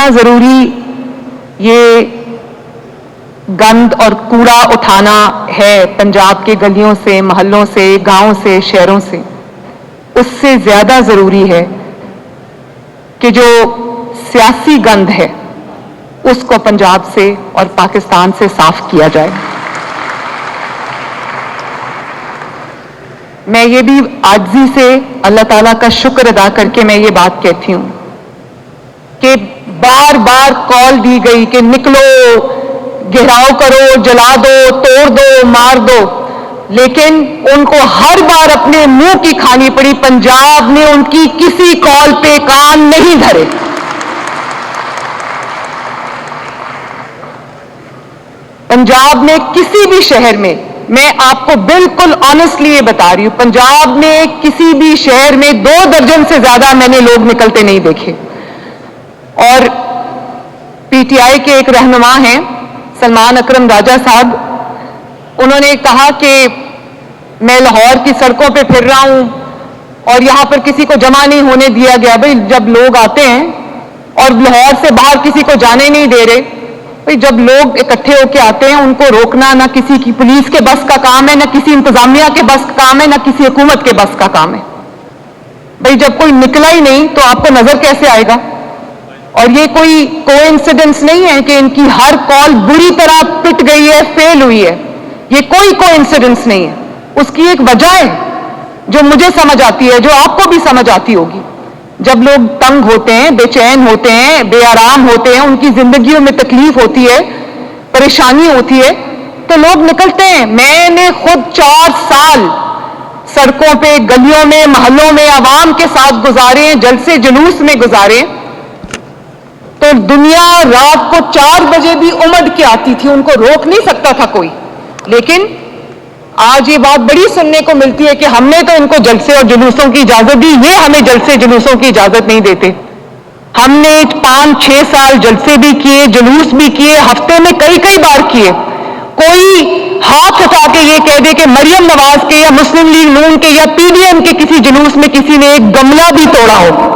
کتنا ضروری یہ گند اور کوڑا اٹھانا ہے پنجاب کے گلیوں سے، محلوں سے، گاؤں سے، شہروں سے، اس سے زیادہ ضروری ہے کہ جو سیاسی گند ہے اس کو پنجاب سے اور پاکستان سے صاف کیا جائے۔ میں یہ بھی عاجزی سے اللہ تعالیٰ کا شکر ادا کر کے میں یہ بات کہتی ہوں کہ بار بار کال دی گئی کہ نکلو، گھیراؤ کرو، جلا دو، توڑ دو، مار دو، لیکن ان کو ہر بار اپنے منہ کی کھانی پڑی۔ پنجاب نے ان کی کسی کال پہ کان نہیں دھرے۔ پنجاب میں کسی بھی شہر میں آپ کو بالکل آنےسٹلی یہ بتا رہی ہوں، پنجاب میں کسی بھی شہر میں 2 درجن سے زیادہ میں نے لوگ نکلتے نہیں دیکھے۔ اور پی ٹی آئی کے ایک رہنما ہیں سلمان اکرم راجہ صاحب، انہوں نے کہا کہ میں لاہور کی سڑکوں پہ پھر رہا ہوں اور یہاں پر کسی کو جمع نہیں ہونے دیا گیا۔ بھئی جب لوگ آتے ہیں اور لاہور سے باہر کسی کو جانے نہیں دے رہے، بھئی جب لوگ اکٹھے ہو کے آتے ہیں ان کو روکنا نہ کسی کی پولیس کے بس کا کام ہے، نہ کسی انتظامیہ کے بس کا کام ہے، نہ کسی حکومت کے بس کا کام ہے۔ بھئی جب کوئی نکلا ہی نہیں تو آپ کو نظر کیسے آئے گا؟ اور یہ کوئی کوئنسیڈنس نہیں ہے کہ ان کی ہر کال بری طرح پٹ گئی ہے، فیل ہوئی ہے۔ یہ کوئی کوئنسیڈنس نہیں ہے، اس کی ایک وجہ ہے جو مجھے سمجھ آتی ہے، جو آپ کو بھی سمجھ آتی ہوگی۔ جب لوگ تنگ ہوتے ہیں، بے چین ہوتے ہیں، بے آرام ہوتے ہیں، ان کی زندگیوں میں تکلیف ہوتی ہے، پریشانی ہوتی ہے، تو لوگ نکلتے ہیں۔ میں نے خود 4 سال سڑکوں پہ، گلیوں میں، محلوں میں عوام کے ساتھ گزارے ہیں، جلسے جلوس میں گزارے، تو دنیا رات کو 4 بجے بھی امڑ کے آتی تھی، ان کو روک نہیں سکتا تھا کوئی۔ لیکن آج یہ بات بڑی سننے کو ملتی ہے کہ ہم نے تو ان کو جلسے اور جلوسوں کی اجازت دی، یہ ہمیں جلسے جلوسوں کی اجازت نہیں دیتے۔ ہم نے 5-6 سال جلسے بھی کیے، جلوس بھی کیے، ہفتے میں کئی بار کیے۔ کوئی ہاتھ اٹھا کے یہ کہہ دے کہ مریم نواز کے یا مسلم لیگ نون کے یا پی ڈی ایم کے کسی جلوس میں کسی نے ایک گملہ بھی توڑا ہو۔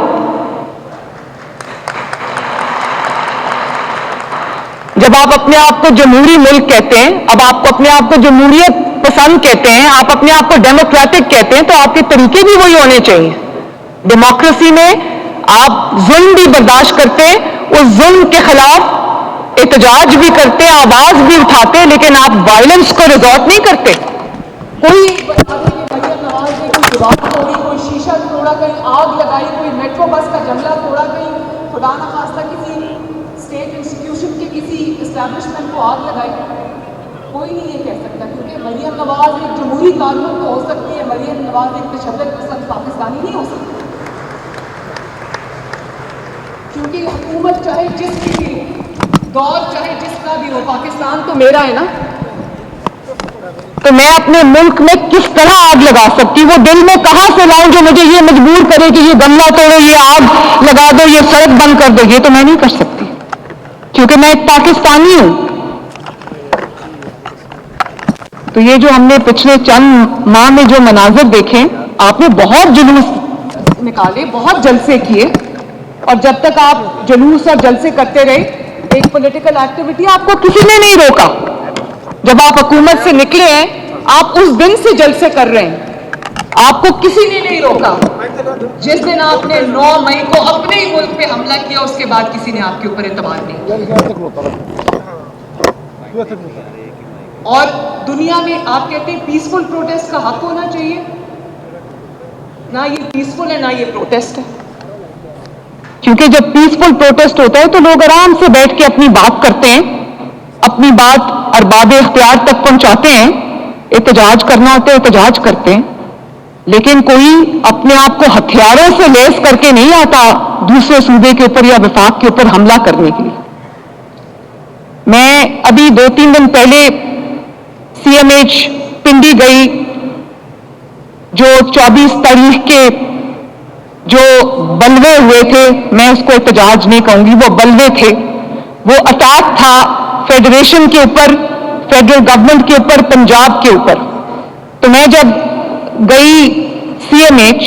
جب آپ اپنے آپ کو جمہوری ملک کہتے ہیں، اب آپ کو اپنے آپ کو جمہوریت پسند کہتے ہیں، آپ اپنے آپ کو ڈیموکریٹک کہتے ہیں، تو آپ کے طریقے بھی وہی ہونے چاہیے۔ ڈیموکریسی میں آپ ظلم بھی برداشت کرتے ہیں، اس ظلم کے خلاف احتجاج بھی کرتے ہیں، آواز بھی اٹھاتے ہیں، لیکن آپ وائلنس کو ریزورٹ نہیں کرتے۔ کوئی مریم نواز نے کوئی دیوار توڑی، کوئی شیشہ توڑا، کہیں آگ لگائی، کوئی میٹرو بس کا جنگلہ توڑا، کہیں خدا نخواستہ کسی اسٹیٹ انسٹیٹیوشن کے کسی اسٹیبلشمنٹ کو آگ لگائی، کوئی نہیں یہ کہہ سکتا، کیونکہ مریم نواز ایک جمہوری کارکن تو ہو سکتی ہے، مریم نواز ایک تشدد پسند پاکستانی نہیں ہو سکتی، کیونکہ حکومت چاہے جس کی دور چاہے جس کا بھی ہو، پاکستان تو میرا ہے نا۔ تو میں اپنے ملک میں کس طرح آگ لگا سکتی؟ وہ دل میں کہاں سے لاؤں جو مجھے یہ مجبور کرے کہ یہ گملہ توڑو، یہ آگ لگا دو، یہ سڑک بند کر دو؟ یہ تو میں نہیں کر سکتی، کیونکہ میں ایک پاکستانی ہوں۔ تو یہ جو ہم نے پچھلے چند ماہ میں جو مناظر دیکھے، آپ نے بہت جلوس نکالے، بہت جلسے کیے، اور جب تک آپ جلوس اور جلسے کرتے رہے، ایک پولیٹیکل ایکٹیویٹی آپ کو کسی نے نہیں روکا۔ جب آپ حکومت سے نکلے ہیں، آپ اس دن سے جلسے کر رہے ہیں، آپ کو کسی نے نہیں روکا۔ جس دن آپ نے 9 مئی کو اپنے ہی ملک پہ حملہ کیا، اس کے بعد کسی نے آپ کے اوپر اعتبار نہیں کیا۔ اور دنیا میں آپ کہتے ہیں پیسفل پروٹیسٹ کا حق ہونا چاہیے، نہ یہ پیسفل ہے نہ یہ پروٹیسٹ ہے، کیونکہ جب پیسفل پروٹیسٹ ہوتا ہے تو لوگ آرام سے بیٹھ کے اپنی بات کرتے ہیں، اپنی بات ارباب اختیار تک پہنچاتے ہیں، احتجاج کرنا ہوتا ہے احتجاج کرتے ہیں، لیکن کوئی اپنے آپ کو ہتھیاروں سے لیس کر کے نہیں آتا دوسرے صوبے کے اوپر یا وفاق کے اوپر حملہ کرنے کے لیے۔ میں ابھی 2-3 دن پہلے سی ایم ایچ پنڈی گئی، جو 24 تاریخ کے جو بلوے ہوئے تھے، میں اس کو احتجاج نہیں کہوں گی، وہ بلوے تھے، وہ اٹیک تھا فیڈریشن کے اوپر، فیڈرل گورنمنٹ کے اوپر، پنجاب کے اوپر۔ تو میں جب گئی سی ایم ایچ،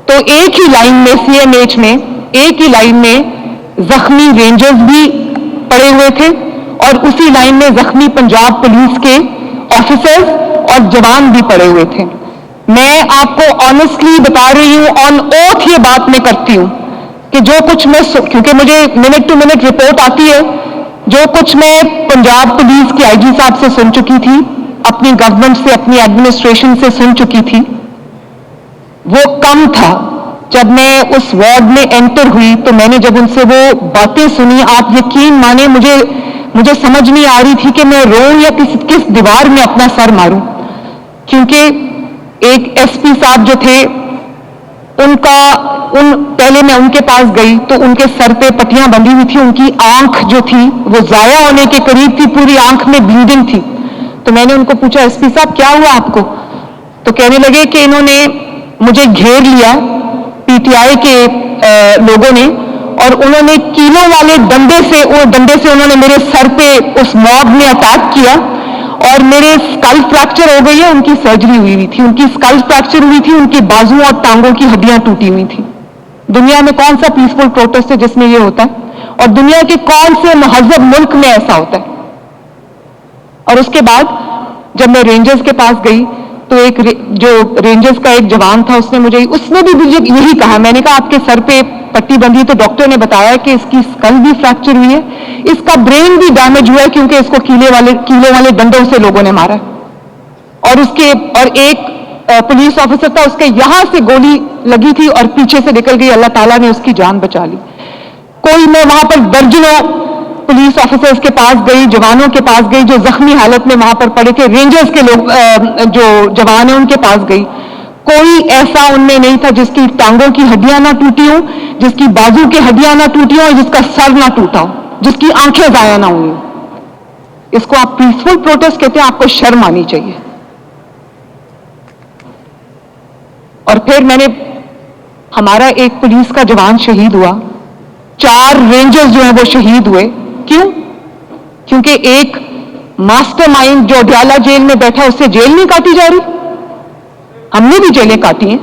تو ایک ہی لائن میں سی ایم ایچ میں ایک ہی لائن میں زخمی رینجرز بھی پڑے ہوئے تھے اور اسی لائن میں زخمی پنجاب پولیس کے آفیسرز اور جوان بھی پڑے ہوئے تھے. میں آپ کو آنیسٹلی بتا رہی ہوں, آن اوتھ یہ بات میں کرتی ہوں کہ جو کچھ میں, کیونکہ مجھے منٹ ٹو منٹ رپورٹ آتی ہے, جو کچھ میں پنجاب پولیس کے آئی جی صاحب سے سن چکی تھی, اپنی گورنمنٹ سے, اپنی ایڈمنسٹریشن سے سن چکی تھی, وہ کم تھا. جب میں اس وارڈ میں انٹر ہوئی تو میں نے جب ان سے وہ باتیں سنی, آپ یقین مانیں مجھے سمجھ نہیں آ رہی تھی کہ میں روؤں یا کس دیوار میں اپنا سر ماروں. کیونکہ ایک ایس پی صاحب جو تھے, پہلے میں ان کے پاس گئی تو ان کے سر پہ پٹیاں بندھی ہوئی تھی, ان کی آنکھ جو تھی وہ ضائع ہونے کے قریب تھی, پوری آنکھ میں بلیڈنگ تھی. تو میں نے ان کو پوچھا, ایس پی صاحب کیا ہوا آپ کو؟ تو کہنے لگے کہ انہوں نے مجھے گھیر لیا پی ٹی آئی کے لوگوں نے, اور انہوں نے کیلوں والے ڈنڈے سے انہوں نے میرے سر پہ اس موب نے اٹیک کیا اور میرے اسکل فریکچر ہو گئی ہے. ان کی سرجری ہوئی تھی, ان کی اسکل فریکچر ہوئی تھی, ان کی بازو اور ٹانگوں کی ہڈیاں ٹوٹی ہوئی تھیں. دنیا میں کون سا پیسفل پروٹیسٹ ہے جس میں یہ ہوتا ہے, اور دنیا کے کون سے مہذب ملک میں ایسا ہوتا ہے؟ اور اس کے بعد جب میں رینجرز کے پاس گئی تو جو رینجرز کا ایک جوان تھا, اس نے بھی مجھے یہی کہا. میں نے کہا آپ کے سر پہ پٹی بندھی, تو ڈاکٹر نے بتایا کہ اس کی اسکل بھی فریکچر ہوئی ہے, اس کا برین بھی ڈیمیج ہوا ہے کیونکہ اس کو کیلے والے ڈنڈوں سے لوگوں نے مارا. اور ایک پولیس آفیسر تھا, اس کے یہاں سے گولی لگی تھی اور پیچھے سے نکل گئی, اللہ تعالیٰ نے اس کی جان بچا لی. میں وہاں پر درجنوں پولیس آفیسرز کے پاس گئی, جوانوں کے پاس گئی جو زخمی حالت میں وہاں پر پڑے تھے, رینجرز کے لوگ جو جوان ہیں ان کے پاس گئی. کوئی ایسا ان میں نہیں تھا جس کی ٹانگوں کی ہڈیاں نہ ٹوٹی ہوں, جس کی بازو کی ہڈیاں نہ ٹوٹی ہوں, اور جس کا سر نہ ٹوٹا ہو, جس کی آنکھیں ضائع نہ ہوئی. اس کو آپ پیسفل پروٹیسٹ کہتے ہیں, آپ کو شرم آنی چاہیے. اور پھر ہمارا ایک پولیس کا جوان شہید ہوا, 4 رینجرز جو ہیں وہ شہید ہوئے. کیوں؟ کیونکہ ایک ماسٹر مائنڈ جو اڈیالہ جیل میں بیٹھا, اس سے جیل نہیں کاٹی جا رہی. ہم نے بھی جیلیں کاٹی ہیں.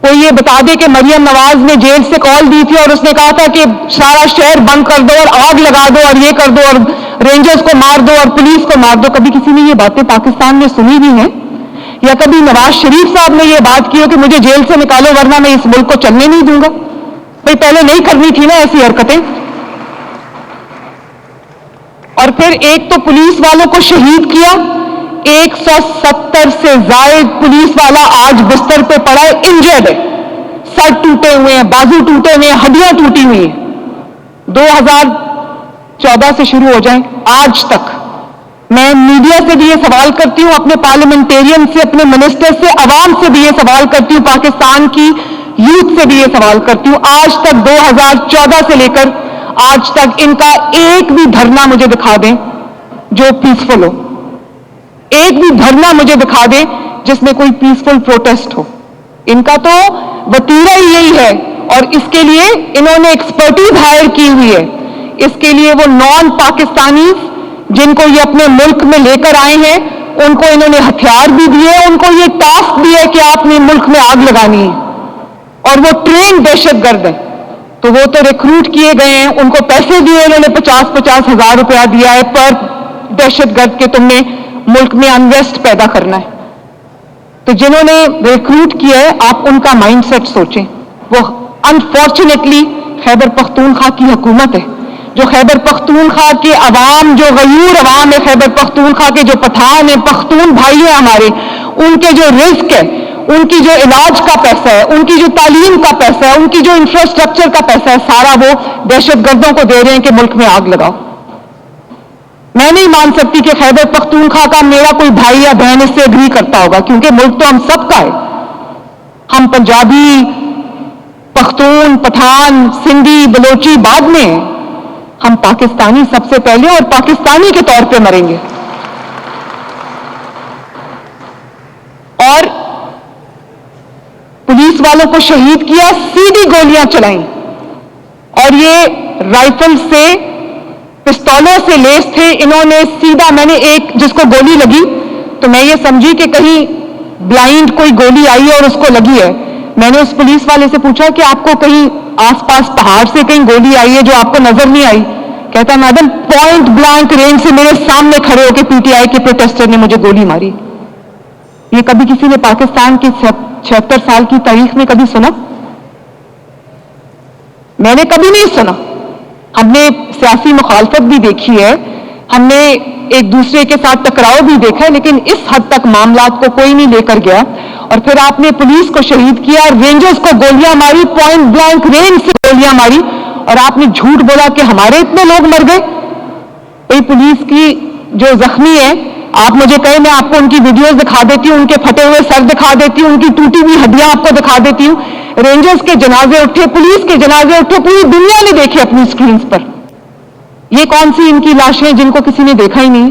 کوئی یہ بتا دے کہ مریم نواز نے جیل سے کال دی تھی اور اس نے کہا تھا کہ سارا شہر بند کر دو اور آگ لگا دو اور یہ کر دو اور رینجرز کو مار دو اور پولیس کو مار دو. کبھی کسی نے یہ باتیں پاکستان میں سنی بھی ہیں؟ یا کبھی نواز شریف صاحب نے یہ بات کی ہو کہ مجھے جیل سے نکالو ورنہ میں اس ملک کو چلنے نہیں دوں گا؟ بھئی پہلے نہیں کرنی تھی نا ایسی حرکتیں. اور پھر ایک تو پولیس والوں کو شہید کیا, 170 سے زائد پولیس والا آج بستر پہ پڑا ہے, انجرڈ ہے, سر ٹوٹے ہوئے ہیں, بازو ٹوٹے ہوئے ہیں, ہڈیاں ٹوٹی ہوئی ہیں. 2014 سے شروع ہو جائیں آج تک میں میڈیا سے بھی یہ سوال کرتی ہوں, اپنے پارلیمنٹیرین سے, اپنے منسٹر سے, عوام سے بھی یہ سوال کرتی ہوں, پاکستان کی یوتھ سے بھی یہ سوال کرتی ہوں, آج تک 2014 سے لے کر آج تک ان کا ایک بھی دھرنا مجھے دکھا دیں جو پیسفل ہو. ایک بھی دھرنا مجھے دکھا دیں جس میں کوئی پیسفل پروٹیسٹ ہو. ان کا تو وتیرہ ہی یہی ہے, اور اس کے لیے انہوں نے ایکسپرٹیز ہائر کی ہوئی ہے. اس کے لیے وہ نان پاکستانیز جن کو یہ اپنے ملک میں لے کر آئے ہیں, ان کو انہوں نے ہتھیار بھی دیے, ان کو یہ ٹاسک بھی ہے کہ آپ نے ملک میں آگ لگانی ہے, اور وہ ٹرین دہشت گرد ہیں. تو وہ تو ریکروٹ کیے گئے ہیں, ان کو پیسے دیے, انہوں نے 50,000 ہزار روپیہ دیا ہے پر دہشت گرد کے تم نے ملک میں انریسٹ پیدا کرنا ہے. تو جنہوں نے ریکروٹ کیا ہے, آپ ان کا مائنڈ سیٹ سوچیں. وہ انفارچونیٹلی خیبر پختونخوا کی حکومت ہے, جو خیبر پختونخوا کے عوام, جو غیور عوام ہے خیبر پختونخوا کے, جو پٹھان ہیں, پختون بھائی ہیں ہمارے, ان کے جو رزق ہے, ان کی جو علاج کا پیسہ ہے, ان کی جو تعلیم کا پیسہ ہے, ان کی جو انفراسٹرکچر کا پیسہ ہے, سارا وہ دہشت گردوں کو دے رہے ہیں کہ ملک میں آگ لگاؤ. میں نہیں مان سکتی کہ خیبر پختونخوا کا میرا کوئی بھائی یا بہن اس سے اگری کرتا ہوگا, کیونکہ ملک تو ہم سب کا ہے. ہم پنجابی, پختون, پٹھان, سندھی, بلوچی بعد میں ہیں, ہم پاکستانی سب سے پہلے, اور پاکستانی کے طور پہ مریں گے. اور پولیس والوں کو شہید کیا, سیدھی گولیاں چلائیں, اور یہ رائفل سے, پستولوں سے لیس تھے. انہوں نے سیدھا, میں نے ایک جس کو گولی لگی تو میں یہ سمجھی کہ کہیں بلائنڈ کوئی گولی آئی اور اس کو لگی ہے. میں نے اس پولیس والے سے پوچھا کہ آپ کو کہیں آس پاس پہاڑ سے کہیں گولی آئی ہے جو آپ کو نظر نہیں آئی؟ کہتا میڈم پوائنٹ بلانک رینج سے میرے سامنے کھڑے ہو کے پی ٹی آئی کے پروٹیسٹر نے مجھے گولی ماری. یہ کبھی کسی نے پاکستان کی 76 سال کی تاریخ میں کبھی سنا؟ میں نے کبھی نہیں سنا. ہم نے سیاسی مخالفت بھی دیکھی ہے, ہم نے ایک دوسرے کے ساتھ ٹکراؤ بھی دیکھا ہے, لیکن اس حد تک معاملات کو کوئی نہیں لے کر گیا. اور پھر آپ نے پولیس کو شہید کیا اور رینجرز کو گولیاں ماری, پوائنٹ بلانک رینج سے گولیاں ماری, اور آپ نے جھوٹ بولا کہ ہمارے اتنے لوگ مر گئے. یہ پولیس کی جو زخمی ہے, آپ مجھے کہیں میں آپ کو ان کی ویڈیوز دکھا دیتی ہوں, ان کے پھٹے ہوئے سر دکھا دیتی ہوں, ان کی ٹوٹی ہوئی ہڈیاں آپ کو دکھا دیتی ہوں. رینجرز کے جنازے اٹھے, پولیس کے جنازے اٹھے, پوری دنیا نے دیکھے اپنی سکرینز پر. یہ کون سی ان کی لاشیں جن کو کسی نے دیکھا ہی نہیں؟